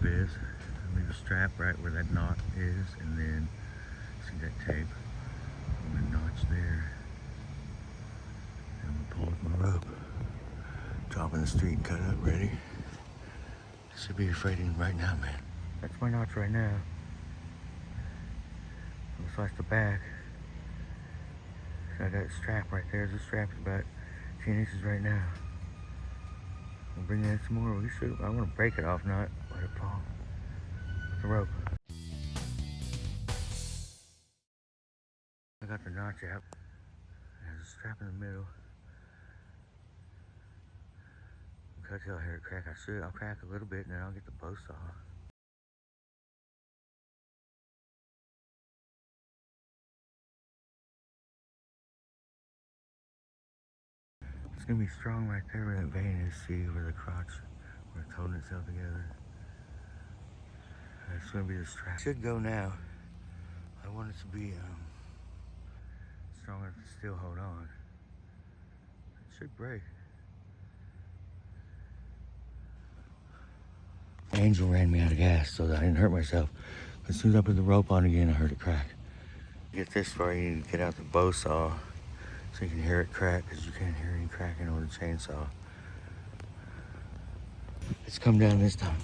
is. Leave a strap right where that knot is, and then see that tape and the notch there. And I'm gonna pull with my rope, drop in the street and cut it up, ready. Should be afraid of him right now, man. That's my notch right now. So that's the back. So I got a strap right there. The strap is about 10 inches right now. I'll bring that some more. We should. I want to break it off, not let it fall. With the rope. I got the notch out. There's a strap in the middle. Cut till I hear it crack. I'll crack a little bit and then I'll get the bow saw. It's gonna be strong right there where that vein is. See where the crotch, where it's holding itself together. That's gonna be the strap. It should go now. I want it to be strong enough to still hold on. It should break. Angel ran me out of gas so that I didn't hurt myself. As soon as I put the rope on again, I heard it crack. To get this far, you need to get out the bow saw so you can hear it crack, because you can't hear any cracking on the chainsaw. It's come down this time.